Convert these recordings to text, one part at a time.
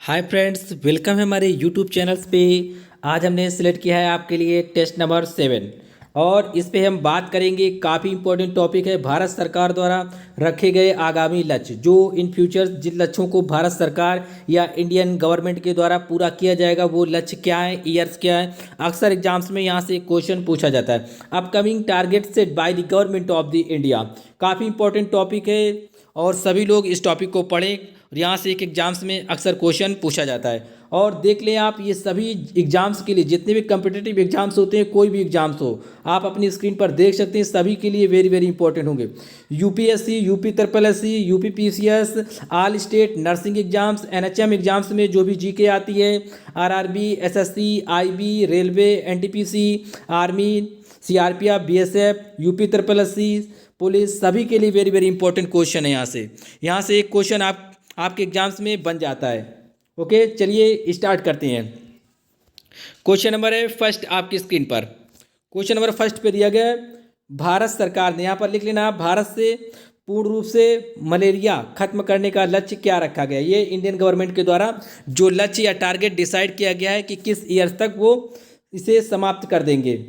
Hi friends, welcome है हमारे YouTube channels पे। आज हमने सिलेक्ट किया है आपके लिए टेस्ट नंबर 7 और इस पे हम बात करेंगे। काफ़ी इंपॉर्टेंट टॉपिक है भारत सरकार द्वारा रखे गए आगामी लक्ष्य, जो इन फ्यूचर जिन लक्ष्यों को भारत सरकार या इंडियन गवर्नमेंट के द्वारा पूरा किया जाएगा वो लक्ष्य क्या है, ईयर्स क्या है। अक्सर एग्जाम्स में यहाँ से क्वेश्चन पूछा जाता है। Upcoming target set by the government of the India, काफ़ी इंपॉर्टेंट टॉपिक है और सभी लोग इस टॉपिक को पढ़ें और यहाँ से एक एग्जाम्स में अक्सर क्वेश्चन पूछा जाता है। और देख लें आप, ये सभी एग्जाम्स के लिए जितने भी कम्पिटिटिव एग्जाम्स होते हैं, कोई भी एग्जाम्स हो, आप अपनी स्क्रीन पर देख सकते हैं, सभी के लिए वेरी वेरी इंपॉर्टेंट होंगे। UPSC, UP triple S C, UP PCS, all state nursing exams, NHM exams में जो भी जीके आती है, RRB, SSC, IB, railway, NTPC, army, CRPF, BSF, UP triple S C, police, सभी के लिए वेरी वेरी इंपॉर्टेंट क्वेश्चन है। यहाँ से एक क्वेश्चन आपके एग्जाम्स में बन जाता है। ओके, चलिए स्टार्ट करते हैं। क्वेश्चन नंबर है फर्स्ट आपकी स्क्रीन पर। क्वेश्चन नंबर फर्स्ट पे दिया गया है, भारत सरकार ने, यहाँ पर लिख लेना, भारत से पूर्ण रूप से मलेरिया खत्म करने का लक्ष्य क्या रखा गया। ये इंडियन गवर्नमेंट के द्वारा जो लक्ष्य या टारगेट डिसाइड किया गया है कि किस ईयर तक वो इसे समाप्त कर देंगे,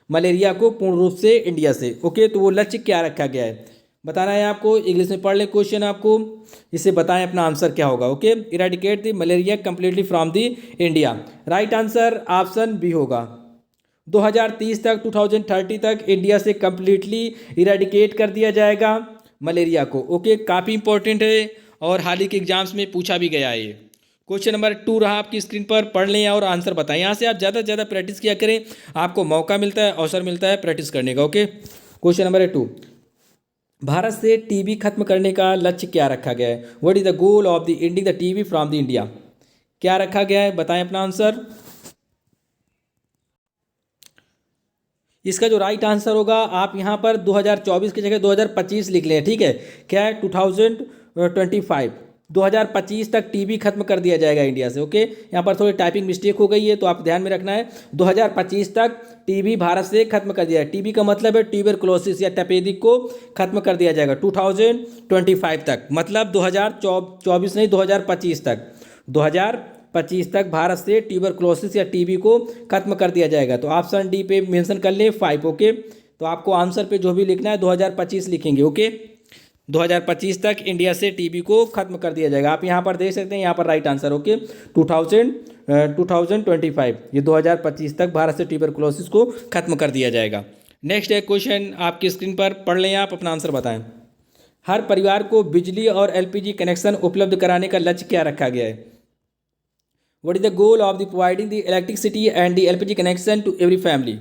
मलेरिया को पूर्ण रूप से इंडिया से। ओके, तो वो लक्ष्य क्या रखा गया है बताना है आपको। इंग्लिश में पढ़ ले क्वेश्चन, आपको इसे बताएं अपना आंसर क्या होगा। Okay, eradicate the malaria completely from the India. Right answer option B होगा। 2030 तक, 2030 तक इंडिया से कंप्लीटली इरेडिकेट कर दिया जाएगा मलेरिया को। ओके, काफ़ी इंपॉर्टेंट है और हाल ही के एग्जाम्स में पूछा भी गया है ये। क्वेश्चन नंबर 2 रहा आपकी स्क्रीन पर, पढ़ लें और आंसर बताएं। यहाँ से आप ज़्यादा से ज़्यादा प्रैक्टिस किया करें, आपको मौका मिलता है, अवसर मिलता है प्रैक्टिस करने का। ओके, क्वेश्चन नंबर 2, भारत से टीबी खत्म करने का लक्ष्य क्या रखा गया है। What is the goal of the ending the TB from the India, क्या रखा गया है बताएं अपना आंसर। इसका जो राइट आंसर होगा, आप यहाँ पर 2024 की जगह 2025 लिख लें। ठीक है, क्या है, 2025, 2025 तक टीबी खत्म कर दिया जाएगा इंडिया से। ओके, यहाँ पर थोड़ी टाइपिंग मिस्टेक हो गई है तो आप ध्यान में रखना है। 2025 तक टीबी भारत से खत्म कर दिया है। टीबी का मतलब है ट्यूबरकुलोसिस या तपेदिक को खत्म कर दिया जाएगा 2025 तक, मतलब 2024 नहीं, 2025 तक, 2025 तक भारत से ट्यूबरकुलोसिस या टीबी को खत्म कर दिया जाएगा। तो ऑप्शन डी पे मेंशन कर लें 5। ओके, तो आपको आंसर पे जो भी लिखना है 2025 लिखेंगे। ओके, 2025 तक इंडिया से टीबी को खत्म कर दिया जाएगा। आप यहाँ पर देख सकते हैं, यहाँ पर राइट आंसर। ओके, 2025, ये 2025 तक भारत से ट्यूबरकुलोसिस को खत्म कर दिया जाएगा। नेक्स्ट है क्वेश्चन आपकी स्क्रीन पर, पढ़ लें आप, अपना आंसर बताएं। हर परिवार को बिजली और एलपीजी कनेक्शन उपलब्ध कराने का लक्ष्य क्या रखा गया है। What is the goal of the providing the electricity and the LPG connection to every family,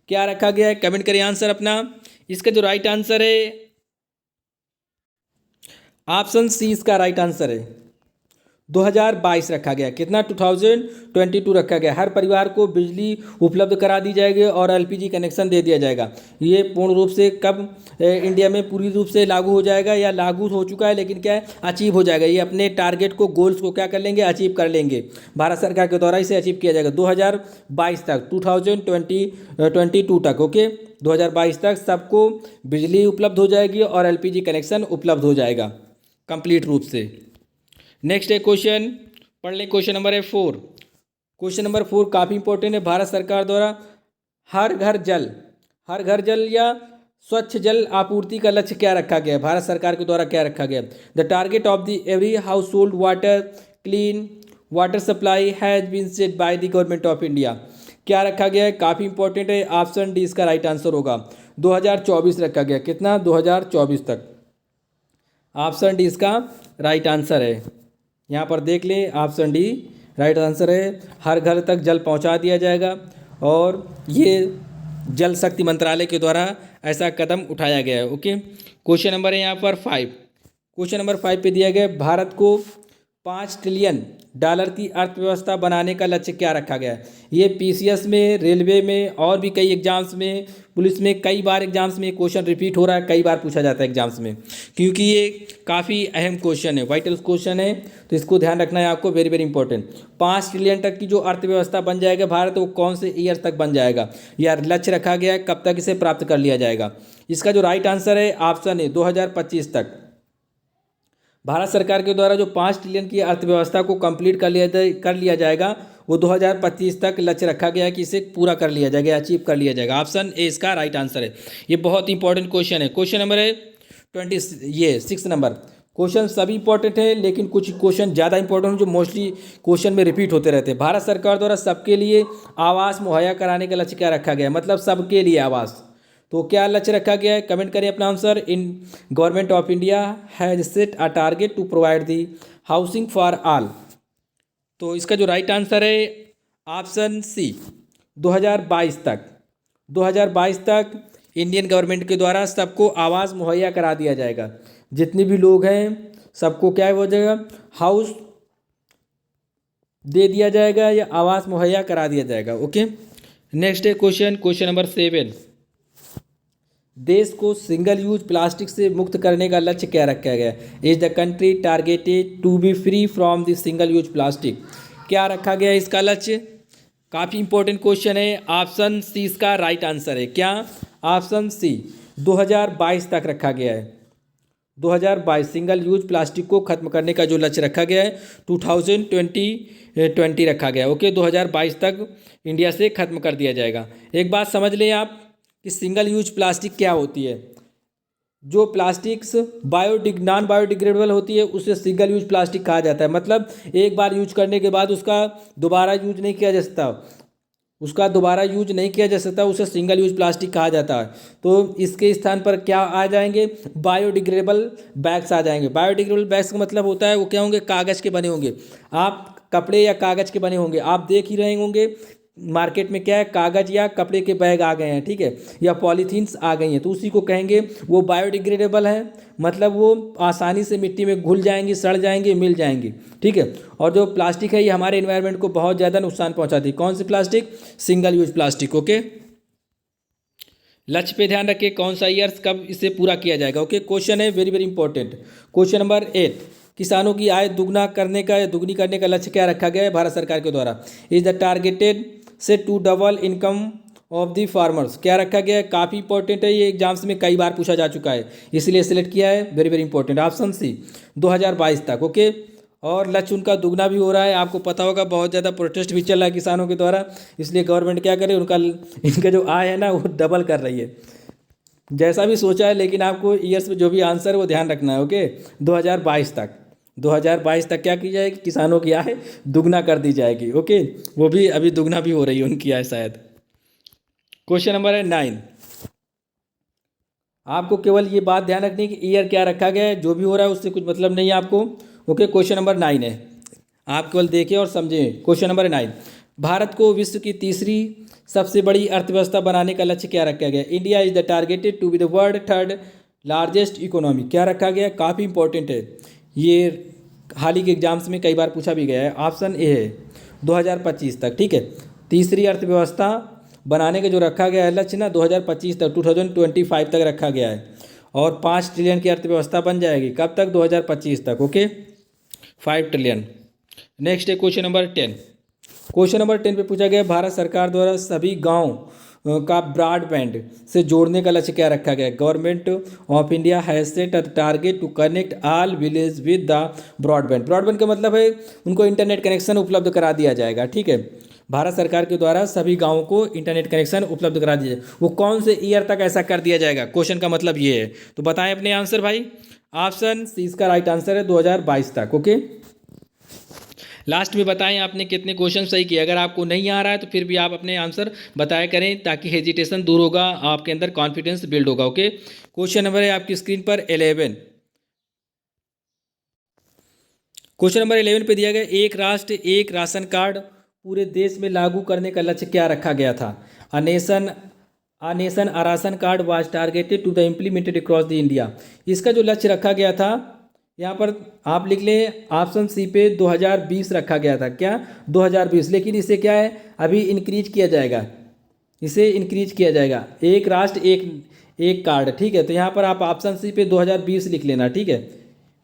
क्या रखा गया है, कमेंट करें आंसर अपना। इसका जो राइट आंसर है, ऑप्शन सी इसका राइट आंसर है। 2022 रखा गया, कितना, 2022 रखा गया। हर परिवार को बिजली उपलब्ध करा दी जाएगी और एलपीजी कनेक्शन दे दिया जाएगा। ये पूर्ण रूप से कब इंडिया में पूरी रूप से लागू हो जाएगा, या लागू हो चुका है लेकिन क्या है, अचीव हो जाएगा। ये अपने टारगेट को, गोल्स को क्या कर लेंगे, अचीव कर लेंगे। भारत सरकार के द्वारा इसे अचीव किया जाएगा 2022 तक, 2022 तक। ओके, 2022 तक सबको बिजली उपलब्ध हो जाएगी और एलपीजी कनेक्शन उपलब्ध हो जाएगा कंप्लीट रूप से। नेक्स्ट है क्वेश्चन, पढ़ लें। क्वेश्चन नंबर है 4। क्वेश्चन नंबर 4 काफ़ी इंपॉर्टेंट है। भारत सरकार द्वारा हर घर जल या स्वच्छ जल आपूर्ति का लक्ष्य क्या रखा गया है। भारत सरकार के द्वारा क्या रखा गया है। The target of the every household water clean water supply has been set by the government of India, क्या रखा गया है, काफ़ी इंपॉर्टेंट है। ऑप्शन डी इसका राइट आंसर होगा। 2024 रखा गया, कितना, 2024 तक। ऑप्शन डी इसका राइट आंसर है। यहाँ पर देख लें, ऑप्शन डी राइट आंसर है। हर घर तक जल पहुँचा दिया जाएगा और ये जल शक्ति मंत्रालय के द्वारा ऐसा कदम उठाया गया है। ओके, क्वेश्चन नंबर है यहाँ पर 5। क्वेश्चन नंबर 5 पे दिया गया, भारत को $5 ट्रिलियन की अर्थव्यवस्था बनाने का लक्ष्य क्या रखा गया है। ये पीसीएस में, रेलवे में और भी कई एग्जाम्स में, पुलिस में कई बार एग्जाम्स में क्वेश्चन रिपीट हो रहा है, कई बार पूछा जाता है एग्जाम्स में, क्योंकि ये काफ़ी अहम क्वेश्चन है, वाइटल क्वेश्चन है, तो इसको ध्यान रखना है आपको, वेरी वेरी इंपॉर्टेंट। 5 ट्रिलियन तक की जो अर्थव्यवस्था बन जाएगा भारत, वो कौन से ईयर तक बन जाएगा, या लक्ष्य रखा गया है, कब तक इसे प्राप्त कर लिया जाएगा। इसका जो राइट आंसर है ऑप्शन ए 2025 तक। भारत सरकार के द्वारा जो 5 ट्रिलियन की अर्थव्यवस्था को कंप्लीट कर लिया जाएगा, वो 2025 तक लक्ष्य रखा गया है कि इसे पूरा कर लिया जाएगा, अचीव कर लिया जाएगा। ऑप्शन ए इसका राइट आंसर है। ये बहुत इंपॉर्टेंट क्वेश्चन है। क्वेश्चन नंबर है 6 नंबर। क्वेश्चन सभी इंपॉर्टेंट है, लेकिन कुछ क्वेश्चन ज़्यादा इंपॉर्टेंट हैं जो मोस्टली क्वेश्चन में रिपीट होते रहते हैं। भारत सरकार द्वारा सबके लिए आवास मुहैया कराने का लक्ष्य क्या रखा गया है, मतलब सबके लिए आवास। तो क्या लक्ष्य रखा गया है, कमेंट करें अपना answer. In government of India has set a target to provide the housing for all. तो इसका जो राइट आंसर है ऑप्शन सी, 2022 तक। 2022 तक इंडियन गवर्नमेंट के द्वारा सबको आवास मुहैया करा दिया जाएगा। जितने भी लोग हैं सबको क्या हो जाएगा, हाउस दे दिया जाएगा या आवास मुहैया करा दिया जाएगा। ओके, नेक्स्ट है क्वेश्चन नंबर 7। देश को सिंगल यूज प्लास्टिक से मुक्त करने का लक्ष्य क्या रखा गया है। Is the country targeted to be free from the single use plastic. क्या रखा गया है इसका लक्ष्य, काफ़ी इंपॉर्टेंट क्वेश्चन है। ऑप्शन सी इसका राइट आंसर है। क्या, ऑप्शन सी 2022 तक रखा गया है। 2022 सिंगल यूज प्लास्टिक को खत्म करने का जो लक्ष्य रखा गया है 2020 रखा गया है। ओके, 2022 तक इंडिया से खत्म कर दिया जाएगा। एक बात समझ लें आप कि सिंगल यूज प्लास्टिक क्या होती है। जो प्लास्टिक्स नॉन बायोडिग्रेडेबल होती है उसे सिंगल यूज प्लास्टिक कहा जाता है। मतलब एक बार यूज करने के बाद उसका दोबारा यूज नहीं किया जा सकता, उसे सिंगल यूज प्लास्टिक कहा जाता है। तो इसके स्थान पर क्या आ जाएंगे, बायोडिग्रेडेबल बैग्स आ जाएंगे। बायोडिग्रेडेबल बैग्स का मतलब होता है वो क्या होंगे, कागज़ के बने होंगे। आप कपड़े या कागज़ के बने होंगे, आप देख ही रहे होंगे मार्केट में क्या है, कागज़ या कपड़े के बैग आ गए हैं, ठीक है, या पॉलीथीन्स आ गई हैं, तो उसी को कहेंगे वो बायोडिग्रेडेबल है। मतलब वो आसानी से मिट्टी में घुल जाएंगी, सड़ जाएंगी, मिल जाएंगी, ठीक है। और जो प्लास्टिक है ये हमारे एनवायरनमेंट को बहुत ज़्यादा नुकसान पहुंचाती है। कौन सी plastic, single use plastic. Okay, लक्ष्य पे ध्यान रखिए, कौन सा ईयर्स कब इसे पूरा किया जाएगा। ओके, क्वेश्चन है very very important. Question number 8, किसानों की आय दुगनी करने का लक्ष्य क्या रखा गया है भारत सरकार के द्वारा। Is the targeted set to double income of the farmers. क्या रखा गया है, काफ़ी इंपॉर्टेंट है, ये एग्जाम्स में कई बार पूछा जा चुका है, इसलिए सिलेक्ट किया है। Very very important, option C 2022 तक। ओके, और लक्ष्य उनका दुगना भी हो रहा है। आपको पता होगा बहुत ज़्यादा प्रोटेस्ट भी चल रहा है किसानों के द्वारा, इसलिए गवर्नमेंट क्या करे, इनका जो आय है ना वो डबल कर रही है। जैसा भी सोचा है, लेकिन आपको ईयर्स में जो भी आंसर है वो ध्यान रखना है। ओके, 2022 तक क्या की जाएगी, किसानों की आय दुगना कर दी जाएगी। ओके, वो भी अभी दुगना भी हो रही है उनकी आय शायद। क्वेश्चन नंबर है 9। आपको केवल ये बात ध्यान रखनी है कि ईयर क्या रखा गया है, जो भी हो रहा है उससे कुछ मतलब नहीं है आपको। ओके, क्वेश्चन नंबर 9 है, आप केवल देखें और समझें। क्वेश्चन नंबर 9, भारत को विश्व की तीसरी सबसे बड़ी अर्थव्यवस्था बनाने का लक्ष्य क्या रखा गया। India is the targeted to be the world third largest economy. क्या रखा गया, काफ़ी इंपॉर्टेंट है, ये हाल ही के एग्जाम्स में कई बार पूछा भी गया है। ऑप्शन ए है 2025 तक, ठीक है। तीसरी अर्थव्यवस्था बनाने का जो रखा गया है लक्ष्य ना 2025 तक, 2025 तक रखा गया है। और 5 ट्रिलियन की अर्थव्यवस्था बन जाएगी, कब तक, 2025 तक। Okay, 5 trillion. नेक्स्ट है क्वेश्चन नंबर 10। क्वेश्चन नंबर 10 पे पूछा गया भारत सरकार द्वारा सभी गांव का ब्रॉडबैंड से जोड़ने का लक्ष्य क्या रखा गया है। Government of India has set a target to connect all village with the broadband. Broadband का मतलब है उनको इंटरनेट कनेक्शन उपलब्ध करा दिया जाएगा, ठीक है। भारत सरकार के द्वारा सभी गाँवों को इंटरनेट कनेक्शन उपलब्ध करा दिया जाए। वो कौन से ईयर तक ऐसा कर दिया जाएगा, क्वेश्चन का मतलब ये है। तो बताएं अपने आंसर भाई। ऑप्शन सी इसका राइट आंसर है 2022 तक। ओके, लास्ट में बताएं आपने कितने क्वेश्चन सही किए। अगर आपको नहीं आ रहा है तो फिर भी आप अपने आंसर बताया करें, ताकि हेजिटेशन दूर होगा, आपके अंदर कॉन्फिडेंस बिल्ड होगा। ओके, क्वेश्चन नंबर है आपकी स्क्रीन पर 11। क्वेश्चन नंबर 11 पे दिया गया एक राष्ट्र एक राशन कार्ड पूरे देश में लागू करने का लक्ष्य क्या रखा गया था। A nation a ration card was targeted to the implemented across the India. इसका जो लक्ष्य रखा गया था यहाँ पर आप लिख लें, ऑप्शन सी पे 2020 रखा गया था। क्या, 2020, लेकिन इसे क्या है अभी इंक्रीज किया जाएगा, इसे इंक्रीज किया जाएगा। एक राष्ट्र एक कार्ड, ठीक है। तो यहाँ पर आप ऑप्शन सी पे 2020 लिख लेना, ठीक है,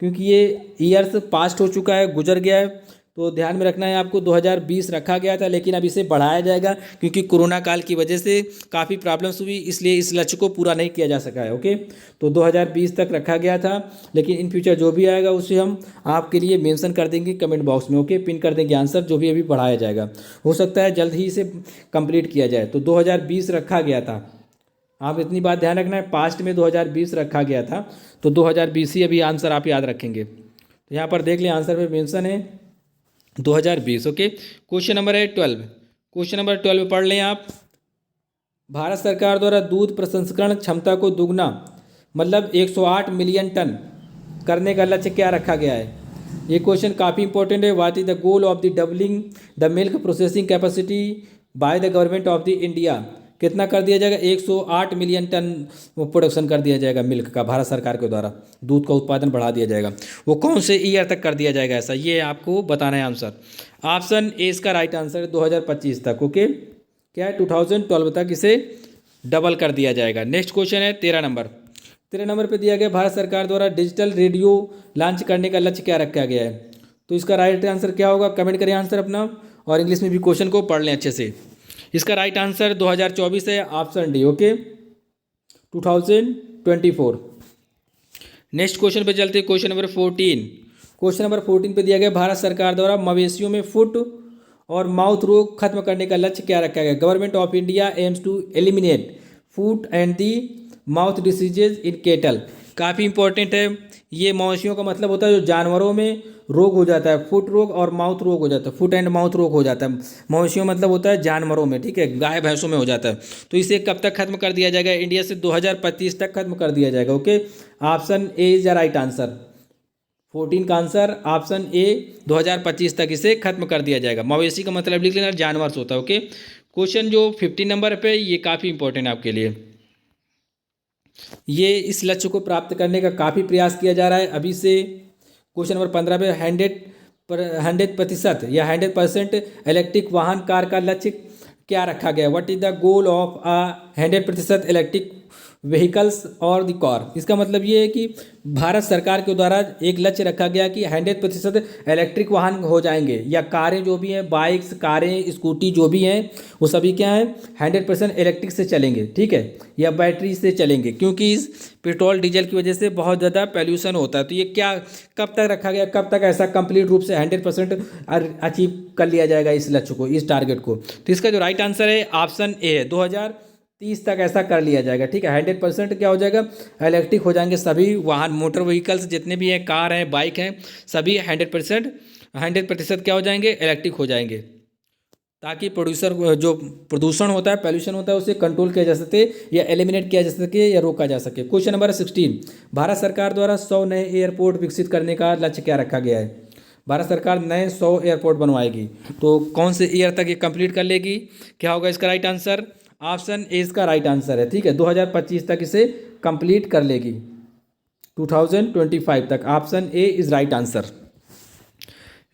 क्योंकि ये ईयर्स पास्ट हो चुका है, गुजर गया है। तो ध्यान में रखना है आपको, 2020 रखा गया था, लेकिन अब इसे बढ़ाया जाएगा क्योंकि कोरोना काल की वजह से काफ़ी प्रॉब्लम्स हुई, इसलिए इस लक्ष्य को पूरा नहीं किया जा सका है। ओके, तो 2020 तक रखा गया था, लेकिन इन फ्यूचर जो भी आएगा उसे हम आपके लिए मेंशन कर देंगे कमेंट बॉक्स में। ओके, पिन कर देंगे आंसर, जो भी अभी बढ़ाया जाएगा, हो सकता है जल्द ही इसे कंप्लीट किया जाए। तो 2020 रखा गया था, आप इतनी बात ध्यान रखना है, पास्ट में 2020 रखा गया था, तो 2020 ही अभी आंसर आप याद रखेंगे। तो यहाँ पर देख लें आंसर में मेंशन है 2020। ओके, क्वेश्चन नंबर है 12। क्वेश्चन नंबर 12 पढ़ लें आप। भारत सरकार द्वारा दूध प्रसंस्करण क्षमता को दुगना मतलब 108 मिलियन टन करने का लक्ष्य क्या रखा गया है? ये क्वेश्चन काफ़ी इंपॉर्टेंट है। What is the goal of the doubling the milk processing capacity bye the government of the India? कितना कर दिया जाएगा? 108 मिलियन टन प्रोडक्शन कर दिया जाएगा मिल्क का, भारत सरकार के द्वारा दूध का उत्पादन बढ़ा दिया जाएगा। वो कौन से ईयर तक कर दिया जाएगा ऐसा, ये आपको बताना है आंसर। ऑप्शन ए इसका राइट आंसर है 2025 तक। ओके, क्या है 2012 तक इसे डबल कर दिया जाएगा। नेक्स्ट क्वेश्चन है 13 नंबर। 13 नंबर पे दिया गया भारत सरकार द्वारा डिजिटल रेडियो लॉन्च करने का लक्ष्य क्या रखा गया है? तो इसका राइट आंसर क्या होगा? कमेंट करें आंसर अपना, और इंग्लिश में भी क्वेश्चन को पढ़ लें अच्छे से। इसका राइट आंसर 2024 है, option D. Okay, 2024। Next question पे चलते हैं, क्वेश्चन नंबर 14। क्वेश्चन नंबर 14 पे दिया गया भारत सरकार द्वारा मवेशियों में फुट और माउथ रोग खत्म करने का लक्ष्य क्या रखा गया? Government of India aims to eliminate foot and the mouth diseases in cattle. काफ़ी इंपॉर्टेंट है ये। मवेशियों का मतलब होता है जो जानवरों में रोग हो जाता है, फुट रोग और माउथ रोग हो जाता है, फुट एंड माउथ रोग हो जाता है। मवेशियों मतलब होता है जानवरों में, ठीक है, गाय भैंसों में हो जाता है। तो इसे कब तक खत्म कर दिया जाएगा? इंडिया से 2025 तक खत्म कर दिया जाएगा। Okay, option A is the right answer. 14 का आंसर ऑप्शन ए, 2025 तक इसे खत्म कर दिया जाएगा। मवेशी का मतलब लिख लेना, जानवर होता है। ओके, क्वेश्चन जो 15 नंबर पे, ये काफ़ी इंपॉर्टेंट है आपके लिए। ये इस लक्ष्य को प्राप्त करने का काफ़ी प्रयास किया जा रहा है अभी से। क्वेश्चन नंबर 15 पे 100% या 100% इलेक्ट्रिक वाहन कार का लक्ष्य क्या रखा गया? What is the goal of 100% electric vehicles और द कार? इसका मतलब ये है कि भारत सरकार के द्वारा एक लक्ष्य रखा गया कि 100% इलेक्ट्रिक वाहन हो जाएंगे, या कारें जो भी हैं, बाइक्स, कारें, स्कूटी जो भी हैं, वो सभी क्या हैं 100% इलेक्ट्रिक से चलेंगे, ठीक है, या बैटरी से चलेंगे, क्योंकि इस पेट्रोल डीजल की वजह से बहुत ज़्यादा पॉल्यूशन होता है। तो ये क्या कब तक रखा गया, कब तक ऐसा कंप्लीट रूप से 100% अचीव कर लिया जाएगा इस लक्ष्य को, इस टारगेट को? तो इसका जो राइट आंसर है ऑप्शन ए है, 2030 तक ऐसा कर लिया जाएगा, ठीक है। 100% क्या हो जाएगा? इलेक्ट्रिक हो जाएंगे सभी वाहन, मोटर व्हीकल्स जितने भी हैं, कार हैं, बाइक हैं, सभी 100% क्या हो जाएंगे? इलेक्ट्रिक हो जाएंगे, ताकि प्रदूषण होता है, पॉल्यूशन होता है, उसे कंट्रोल किया जा सके या एलिमिनेट किया जा सके या रोका जा सके। क्वेश्चन नंबर 16, भारत सरकार द्वारा 100 नए एयरपोर्ट विकसित करने का लक्ष्य क्या रखा गया है? भारत सरकार नए 100 एयरपोर्ट बनवाएगी, तो कौन से ईयर तक ये कंप्लीट कर लेगी? क्या होगा इसका राइट आंसर? ऑप्शन ए इसका राइट आंसर है, ठीक है, 2025 तक इसे कंप्लीट कर लेगी, 2025 तक। Option A is right answer.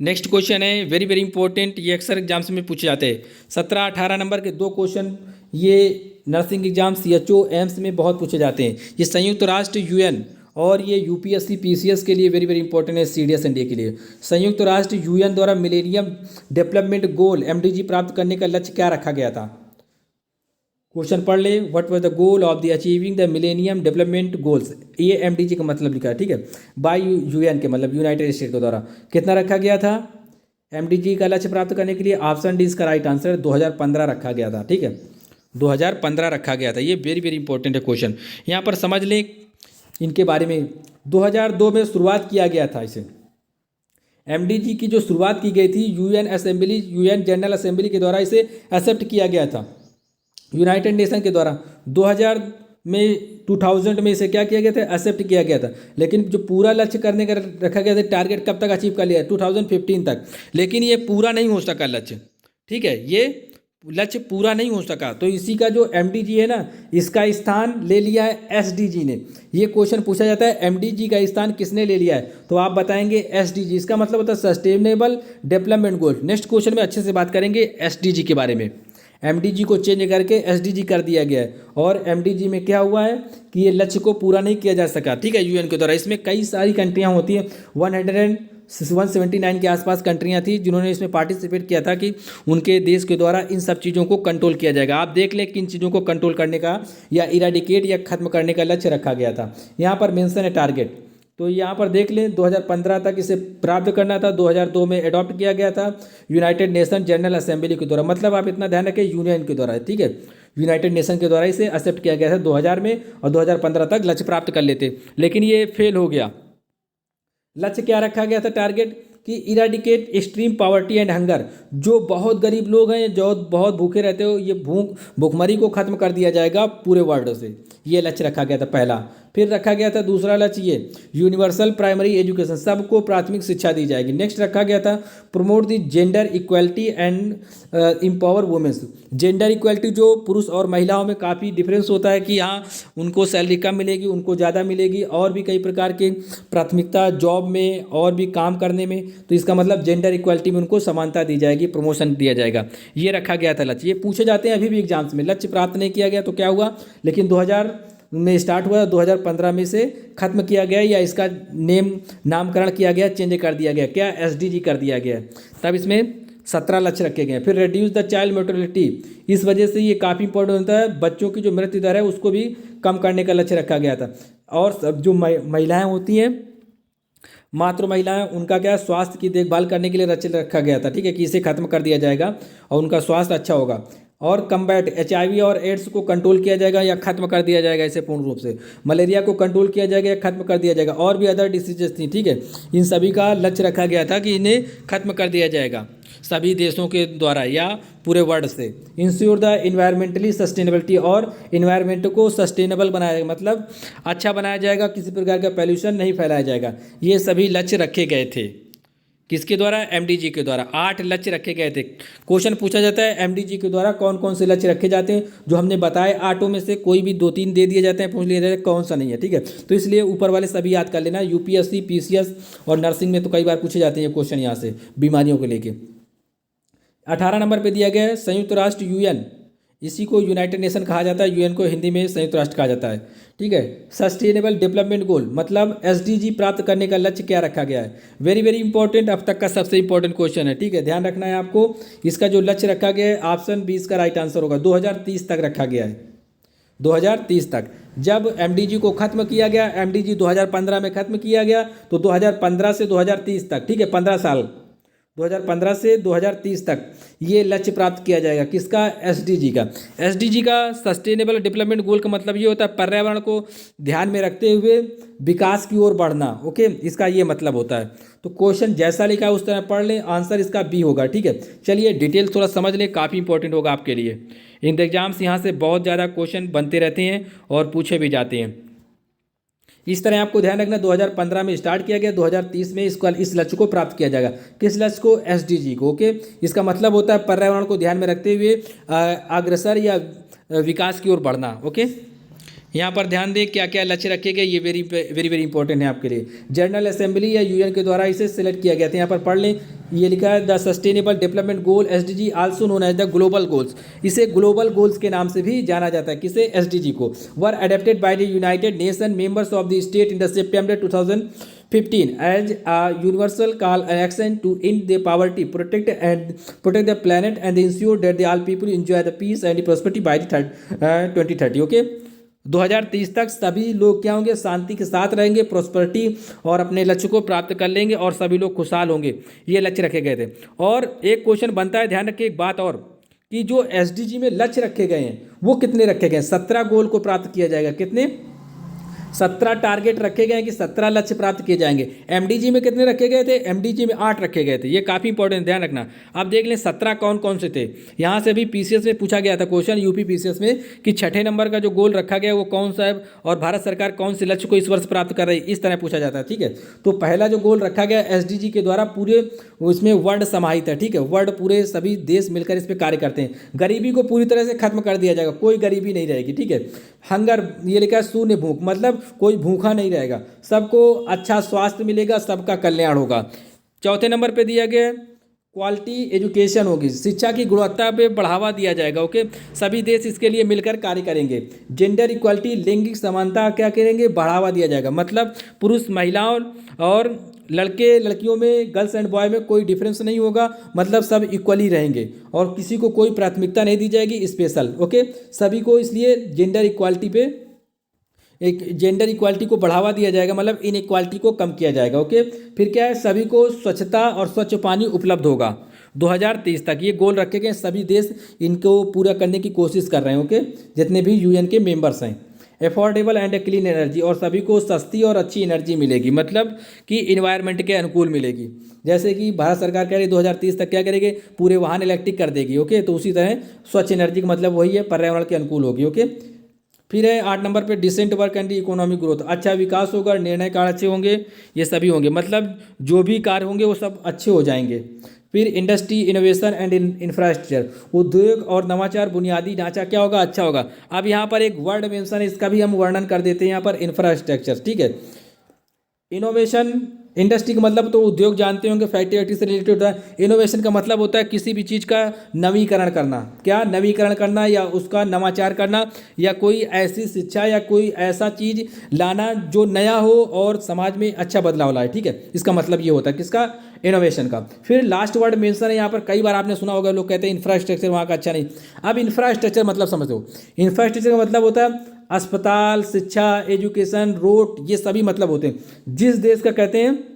Next question है वेरी वेरी इंपॉर्टेंट, ये अक्सर एग्जाम्स में पूछे जाते हैं। 17-18 नंबर के दो क्वेश्चन ये नर्सिंग एग्जाम CHO एम्स में बहुत पूछे जाते हैं। ये संयुक्त राष्ट्र UN और ये UPSC PCS के लिए वेरी वेरी इंपॉर्टेंट है, CDS NDA के लिए। संयुक्त राष्ट्र UN द्वारा मिलेनियम डेवलपमेंट गोल MDG प्राप्त करने का लक्ष्य क्या रखा गया था? क्वेश्चन पढ़ ले, what was the goal of the achieving the millennium development goals? ये MDG का मतलब लिखा है, ठीक है, बाय UN के मतलब यूनाइटेड स्टेट के द्वारा कितना रखा गया था MDG का लक्ष्य प्राप्त करने के लिए? ऑप्शन डी इसका राइट आंसर 2015 रखा गया था, ठीक है, 2015 रखा गया था। ये वेरी वेरी इंपॉर्टेंट है क्वेश्चन, यहाँ पर समझ लें इनके बारे में। 2002 में शुरुआत किया गया था इसे, MDG की जो शुरुआत की गई थी UN जनरल असेंबली के द्वारा इसे एक्सेप्ट किया गया था यूनाइटेड नेशन के द्वारा। 2000 में इसे क्या किया गया था? एक्सेप्ट किया गया था। लेकिन जो पूरा लक्ष्य करने का रखा गया था, टारगेट कब तक अचीव कर लिया? 2015 तक। लेकिन ये पूरा नहीं हो सका लक्ष्य, ठीक है, ये लक्ष्य पूरा नहीं हो सका। तो इसी का जो MDG है ना, इसका स्थान ले लिया है SDG ने। ये क्वेश्चन पूछा जाता है MDG का स्थान किसने ले लिया है, तो आप बताएंगे SDG। इसका मतलब होता है सस्टेनेबल डेवलपमेंट गोल। नेक्स्ट क्वेश्चन में अच्छे से बात करेंगे SDG के बारे में। MDG को चेंज करके SDG कर दिया गया है, और MDG में क्या हुआ है कि ये लक्ष्य को पूरा नहीं किया जा सका, ठीक है, UN के द्वारा। इसमें कई सारी कंट्रियां होती हैं, 179 के आसपास कंट्रियां थी जिन्होंने इसमें पार्टिसिपेट किया था कि उनके देश के द्वारा इन सब चीज़ों को कंट्रोल किया जाएगा। आप देख लें किन चीज़ों को कंट्रोल करने का या इराडिकेट या खत्म करने का लक्ष्य रखा गया था। यहाँ पर मेंशन है टारगेट, तो यहाँ पर देख लें 2015 तक इसे प्राप्त करना था। 2002 में अडॉप्ट किया गया था यूनाइटेड नेशन जनरल असेंबली के द्वारा, मतलब आप इतना ध्यान रखें यूनियन के द्वारा, ठीक है, यूनाइटेड नेशन के द्वारा इसे एक्सेप्ट किया गया था 2000 में, और 2015 तक लक्ष्य प्राप्त कर लेते, लेकिन ये फेल हो गया। लक्ष्य क्या रखा गया था टारगेट कि eradicate extreme poverty and hunger, जो बहुत गरीब लोग हैं, जो बहुत भूखे रहते हो, ये भूखमरी को खत्म कर दिया जाएगा पूरे वर्ल्ड से, ये लक्ष्य रखा गया था पहला। फिर रखा गया था दूसरा लक्ष्य ये यूनिवर्सल प्राइमरी एजुकेशन, सबको प्राथमिक शिक्षा दी जाएगी। नेक्स्ट रखा गया था promote the gender equality and empower womens, gender equality, जो पुरुष और महिलाओं में काफ़ी डिफरेंस होता है कि हाँ उनको सैलरी कम मिलेगी, उनको ज़्यादा मिलेगी, और भी कई प्रकार के प्राथमिकता जॉब में और भी काम करने में, तो इसका मतलब जेंडर इक्वलिटी में उनको समानता दी जाएगी, प्रमोशन दिया जाएगा, ये रखा गया था लक्ष्य। ये पूछे जाते हैं अभी भी एग्जाम्स में, लक्ष्य प्राप्त नहीं किया गया तो क्या हुआ, लेकिन 2000 में स्टार्ट हुआ, 2015 में से खत्म किया गया, या इसका नामकरण किया गया, चेंज कर दिया गया, क्या एसडीजी कर दिया गया, तब इसमें 17 लक्ष्य रखे गए। फिर रिड्यूस द चाइल्ड मोर्टेलिटी, इस वजह से ये काफ़ी इंपॉर्टेंट होता है, बच्चों की जो मृत्यु दर है उसको भी कम करने का लक्ष्य रखा गया था। और सब जो महिलाएं होती हैं, मातृ महिलाएं, उनका क्या स्वास्थ्य की देखभाल करने के लिए लक्ष्य रखा गया था, ठीक है, कि इसे खत्म कर दिया जाएगा और उनका स्वास्थ्य अच्छा होगा। और कम्बैट HIV और एड्स को कंट्रोल किया जाएगा या खत्म कर दिया जाएगा इसे पूर्ण रूप से, मलेरिया को कंट्रोल किया जाएगा या खत्म कर दिया जाएगा, और भी अदर डिसीजेस थी, ठीक है, इन सभी का लक्ष्य रखा गया था कि इन्हें खत्म कर दिया जाएगा सभी देशों के द्वारा या पूरे वर्ल्ड से। इंश्योर द इन्वायरमेंटली सस्टेनेबिलिटी, और इन्वायरमेंट को सस्टेनेबल बनाया जाएगा, मतलब अच्छा बनाया जाएगा, किसी प्रकार का पॉल्यूशन नहीं फैलाया जाएगा, ये सभी लक्ष्य रखे गए थे। किसके द्वारा, MDG के द्वारा 8 लक्ष्य रखे गए थे। क्वेश्चन पूछा जाता है MDG के द्वारा कौन कौन से लक्ष्य रखे जाते हैं, जो हमने बताए 8 में से कोई भी 2-3 दे दिए जाते हैं, पूछ लिया जाता है कौन सा नहीं है, ठीक है, तो इसलिए ऊपर वाले सभी याद कर लेना। UPSC PCS और नर्सिंग में तो कई बार पूछे जाते हैं क्वेश्चन यहाँ से बीमारियों को लेके। 18 नंबर पर दिया गया है संयुक्त राष्ट्र UN, इसी को यूनाइटेड नेशन कहा जाता है, UN को हिंदी में संयुक्त राष्ट्र कहा जाता है, ठीक है। सस्टेनेबल डेवलपमेंट गोल, मतलब SDG प्राप्त करने का लक्ष्य क्या रखा गया है, वेरी वेरी इंपॉर्टेंट, अब तक का सबसे इंपॉर्टेंट क्वेश्चन है, ठीक है, ध्यान रखना है आपको। इसका जो लक्ष्य रखा गया है ऑप्शन 20 का राइट आंसर होगा, 2030 तक रखा गया है, 2030 तक। जब MDG को खत्म किया गया, MDG 2015 में खत्म किया गया, तो 2015 से 2030 तक, ठीक है, 15 साल, 2015 से 2030 तक ये लक्ष्य प्राप्त किया जाएगा, किसका, SDG का। SDG का सस्टेनेबल डेवलपमेंट गोल का मतलब ये होता है पर्यावरण को ध्यान में रखते हुए विकास की ओर बढ़ना, ओके, इसका ये मतलब होता है। तो क्वेश्चन जैसा लिखा है उस तरह पढ़ लें, आंसर इसका B होगा, ठीक है। चलिए डिटेल थोड़ा समझ लें, काफ़ी इंपॉर्टेंट होगा आपके लिए। इन एग्जाम्स यहाँ से बहुत ज़्यादा क्वेश्चन बनते रहते हैं और पूछे भी जाते हैं। इस तरह आपको ध्यान रखना, 2015 में स्टार्ट किया गया, 2030 में इस लक्ष्य को प्राप्त किया जाएगा, किस लक्ष्य को, SDG को, ओके। इसका मतलब होता है पर्यावरण को ध्यान में रखते हुए अग्रसर या विकास की ओर बढ़ना, ओके। यहाँ पर ध्यान दें क्या क्या लक्ष्य रखे गए, ये वेरी वेरी वेरी इंपॉर्टेंट है आपके लिए। जनरल असेंबली या UN के द्वारा इसे सिलेक्ट किया गया था, यहाँ पर पढ़ लें, ये लिखा है the sustainable development goal SDG also known as the global goals, इसे ग्लोबल गोल्स के नाम से भी जाना जाता है, किसे, SDG को। Were adopted by the united nation members of the state in the September 2015 as a universal call and action to end the poverty, protect the planet and ensure that all people enjoy the peace and the prosperity by the 2030, okay। 2030 तक सभी लोग क्या होंगे, शांति के साथ रहेंगे, prosperity और अपने लक्ष्य को प्राप्त कर लेंगे और सभी लोग खुशहाल होंगे, ये लक्ष्य रखे गए थे। और एक क्वेश्चन बनता है, ध्यान रखिए एक बात और, कि जो SDG में लक्ष्य रखे गए हैं वो कितने रखे गए हैं, 17 गोल को प्राप्त किया जाएगा, कितने, 17 टारगेट रखे गए हैं कि 17 लक्ष्य प्राप्त किए जाएंगे। MDG में कितने रखे गए थे, MDG में 8 रखे गए थे, ये काफ़ी इंपॉर्टेंट, ध्यान रखना। आप देख लें 17 कौन कौन से थे, यहाँ से भी PCS में पूछा गया था क्वेश्चन, UP PCS में, कि छठे नंबर का जो गोल रखा गया वो कौन सा है और भारत सरकार कौन से लक्ष्य को इस वर्ष प्राप्त कर रही है, इस तरह पूछा जाता है, ठीक है। तो पहला जो गोल रखा गया SDG के द्वारा, पूरे उसमें वर्ल्ड समाहित है, ठीक है, वर्ल्ड पूरे सभी देश मिलकर इस पर कार्य करते हैं। गरीबी को पूरी तरह से खत्म कर दिया जाएगा, कोई गरीबी नहीं रहेगी, ठीक है। हंगर, ये लिखा है शून्य भूख, मतलब कोई भूखा नहीं रहेगा, सबको अच्छा स्वास्थ्य मिलेगा, सबका कल्याण होगा। चौथे नंबर पे दिया गया क्वालिटी एजुकेशन होगी, शिक्षा की गुणवत्ता पे बढ़ावा दिया जाएगा। ओके, सभी देश इसके लिए मिलकर कार्य करेंगे। जेंडर इक्वालिटी, लैंगिक समानता क्या करेंगे, बढ़ावा दिया जाएगा। मतलब पुरुष महिलाओं और लड़के लड़कियों में, गर्ल्स एंड बॉय में कोई डिफरेंस नहीं होगा, मतलब सब इक्वली रहेंगे और किसी को कोई प्राथमिकता नहीं दी जाएगी स्पेशल। ओके, सभी को, इसलिए जेंडर इक्वालिटी पे, एक जेंडर इक्वालिटी को बढ़ावा दिया जाएगा, मतलब इन इक्वालिटी को कम किया जाएगा। ओके, फिर क्या है, सभी को स्वच्छता और स्वच्छ पानी उपलब्ध होगा 2030 तक। ये गोल रखे गए, सभी देश इनको पूरा करने की कोशिश कर रहे हैं। ओके, जितने भी यूएन के मेंबर्स हैं। अफोर्डेबल एंड क्लीन एनर्जी, और सभी को सस्ती और अच्छी एनर्जी मिलेगी, मतलब कि इन्वायरमेंट के अनुकूल मिलेगी। जैसे कि भारत सरकार कह रही है 2030 तक क्या करेगी, पूरे वाहन इलेक्ट्रिक कर देगी। ओके, तो उसी तरह स्वच्छ एनर्जी का मतलब वही है, पर्यावरण के अनुकूल होगी। ओके, फिर है 8 नंबर पे decent work and economic growth, अच्छा विकास होगा, निर्णय कार्य अच्छे होंगे, ये सभी होंगे, मतलब जो भी कार्य होंगे वो सब अच्छे हो जाएंगे। फिर इंडस्ट्री, इनोवेशन एंड इंफ्रास्ट्रक्चर, उद्योग और नवाचार, बुनियादी ढांचा क्या होगा, अच्छा होगा। अब यहाँ पर एक वर्ड मेंशन है, इसका भी हम वर्णन कर देते हैं यहाँ पर, इंफ्रास्ट्रक्चर। ठीक है, इनोवेशन, इंडस्ट्री का मतलब तो उद्योग जानते होंगे, फैक्ट्री से रिलेटेड होता है। इनोवेशन का मतलब होता है किसी भी चीज़ का नवीकरण करना, क्या नवीकरण करना या उसका नवाचार करना, या कोई ऐसी शिक्षा या कोई ऐसा चीज़ लाना जो नया हो और समाज में अच्छा बदलाव लाए। ठीक है, इसका मतलब ये होता है किसका, इनोवेशन का। फिर लास्ट वर्ड मेंशन है यहाँ पर, कई बार आपने सुना होगा, लोग कहते हैं इंफ्रास्ट्रक्चर वहाँ का अच्छा नहीं। अब इंफ्रास्ट्रक्चर मतलब समझो, इंफ्रास्ट्रक्चर का मतलब होता है अस्पताल, शिक्षा, एजुकेशन, रोड, ये सभी मतलब होते हैं। जिस देश का कहते हैं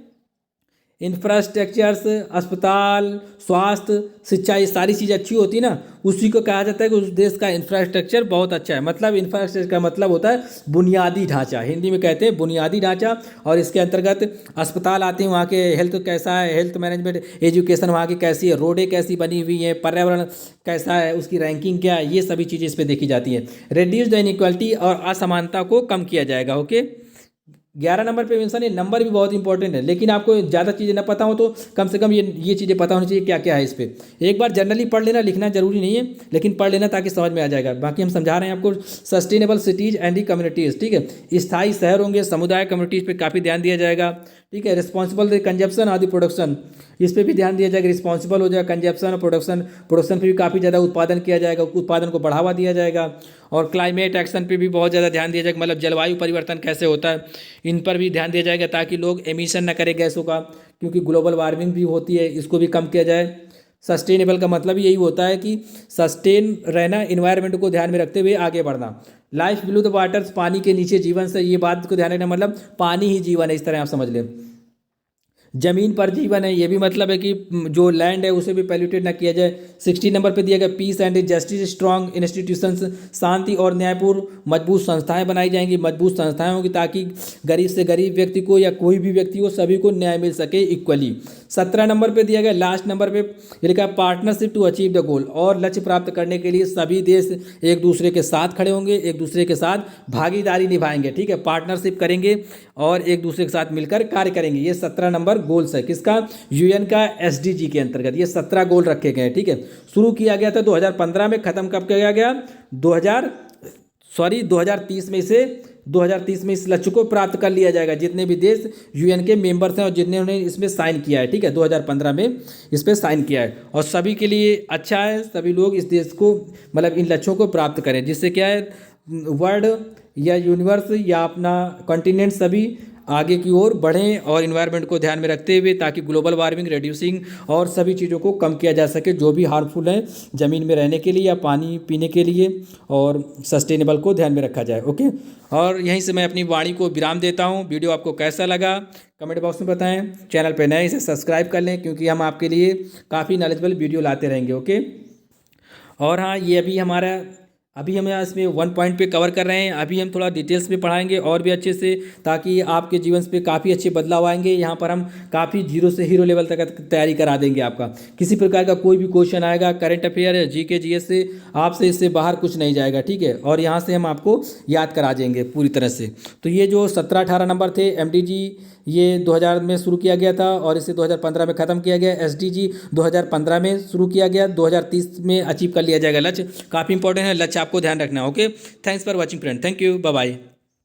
इंफ्रास्ट्रक्चर्स, अस्पताल, स्वास्थ्य, शिक्षा, ये सारी चीज़ अच्छी होती है ना, उसी को कहा जाता है कि उस देश का इंफ्रास्ट्रक्चर बहुत अच्छा है। मतलब इंफ्रास्ट्रक्चर का मतलब होता है बुनियादी ढांचा, हिंदी में कहते हैं बुनियादी ढांचा। और इसके अंतर्गत अस्पताल आते हैं, वहाँ के हेल्थ कैसा है, हेल्थ मैनेजमेंट, एजुकेशन वहाँ की कैसी है, रोडें कैसी बनी हुई हैं, पर्यावरण कैसा है, उसकी रैंकिंग क्या है, ये सभी चीज़ें इस पर देखी जाती हैं। रिड्यूस द इनइक्वालिटी, और असमानता को कम किया जाएगा। ओके, 11 नंबर पे मेंशन है, नंबर भी बहुत इंपॉर्टेंट है, लेकिन आपको ज़्यादा चीज़ें ना पता हो तो कम से कम ये चीज़ें पता होनी चाहिए क्या क्या है इस पर। एक बार जनरली पढ़ लेना, लिखना जरूरी नहीं है, लेकिन पढ़ लेना ताकि समझ में आ जाएगा। बाकी हम समझा रहे हैं आपको। Sustainable cities and the communities, ठीक है, स्थायी शहर होंगे, समुदाय, कम्युनिटीज़ पे काफ़ी ध्यान दिया जाएगा। ठीक है, रिस्पॉन्सिबल कंजप्शन आदि प्रोडक्शन, इस पर भी ध्यान दिया जाएगा। रिस्पॉन्सिबल हो जाएगा कंजप्शन और प्रोडक्शन, प्रोडक्शन पे भी काफ़ी ज़्यादा उत्पादन किया जाएगा, उत्पादन को बढ़ावा दिया जाएगा। और क्लाइमेट एक्शन पे भी बहुत ज़्यादा ध्यान दिया जाएगा, मतलब जलवायु परिवर्तन कैसे होता है, इन पर भी ध्यान दिया जाएगा ताकि लोग एमिशन न करें गैसों का, क्योंकि ग्लोबल वार्मिंग भी होती है, इसको भी कम किया जाए। सस्टेनेबल का मतलब यही होता है कि सस्टेन रहना, इन्वायरमेंट को ध्यान में रखते हुए आगे बढ़ना। लाइफ बिलो द वाटर्स, पानी के नीचे जीवन से, ये बात को ध्यान रखना, मतलब पानी ही जीवन है, इस तरह आप समझ लें। जमीन पर जीवन है, ये भी मतलब है कि जो लैंड है उसे भी पॉल्यूटेड ना किया जाए। 60 नंबर पे दिया गया peace and justice, strong institutions, शांति और न्यायपूर्ण मजबूत संस्थाएं बनाई जाएंगी, मजबूत संस्थाएं होंगी ताकि गरीब से गरीब व्यक्ति को या कोई भी व्यक्ति हो, सभी को न्याय मिल सके इक्वली। 17 नंबर पे दिया गया लास्ट नंबर पे ये लिखा है partnership to achieve the goal, और लक्ष्य प्राप्त करने के लिए सभी देश एक दूसरे के साथ खड़े होंगे, एक दूसरे के साथ भागीदारी निभाएंगे। ठीक है, पार्टनरशिप करेंगे और एक दूसरे के साथ मिलकर कार्य करेंगे। ये 17 नंबर गोल्स है किसका, यूएन का एसडीजी के अंतर्गत ये 17 गोल रखे गए। ठीक है, शुरू किया गया था 2015 में, खत्म कब किया गया 2030 में, इसे 2030 में इस लक्ष्य को प्राप्त कर लिया जाएगा। जितने भी देश यूएन के मेंबर्स हैं और जिन्होंने इसमें साइन किया है, ठीक है, 2015 में इस पर साइन किया है, और सभी के लिए अच्छा है, सभी लोग इस देश को, मतलब इन लक्ष्यों को प्राप्त करें, जिससे क्या है वर्ल्ड या यूनिवर्स या अपना कॉन्टिनेंट सभी आगे की ओर बढ़ें, और इन्वायरमेंट को ध्यान में रखते हुए ताकि ग्लोबल वार्मिंग, रिड्यूसिंग और सभी चीज़ों को कम किया जा सके जो भी हार्मफुल हैं ज़मीन में रहने के लिए या पानी पीने के लिए, और सस्टेनेबल को ध्यान में रखा जाए। ओके, और यहीं से मैं अपनी वाणी को विराम देता हूँ। वीडियो आपको कैसा लगा कमेंट बॉक्स में बताएं। चैनल पर नए इसे सब्सक्राइब कर लें, क्योंकि हम आपके लिए काफ़ी नॉलेजेबल वीडियो लाते रहेंगे। ओके, और हाँ, ये अभी हम यहाँ इसमें 1 पॉइंट पे कवर कर रहे हैं, अभी हम थोड़ा डिटेल्स में पढ़ाएंगे और भी अच्छे से, ताकि आपके जीवन पे काफ़ी अच्छे बदलाव आएंगे। यहाँ पर हम काफ़ी जीरो से हीरो लेवल तक तैयारी करा देंगे आपका। किसी प्रकार का कोई भी क्वेश्चन आएगा करंट अफेयर या जीके जीएस से, आपसे इससे बाहर कुछ नहीं जाएगा। ठीक है, और यहाँ से हम आपको याद करा देंगे पूरी तरह से। तो ये जो 17-18 नंबर थे एमडीजी, ये 2000 में शुरू किया गया था और इसे 2015 में ख़त्म किया गया। एसडीजी 2015 में शुरू किया गया, 2030 में अचीव कर लिया जाएगा लक्ष्य। काफ़ी इंपॉर्टेंट है, लक्ष्य आपको ध्यान रखना है। Okay, thanks for watching friend, thank you, bye bye.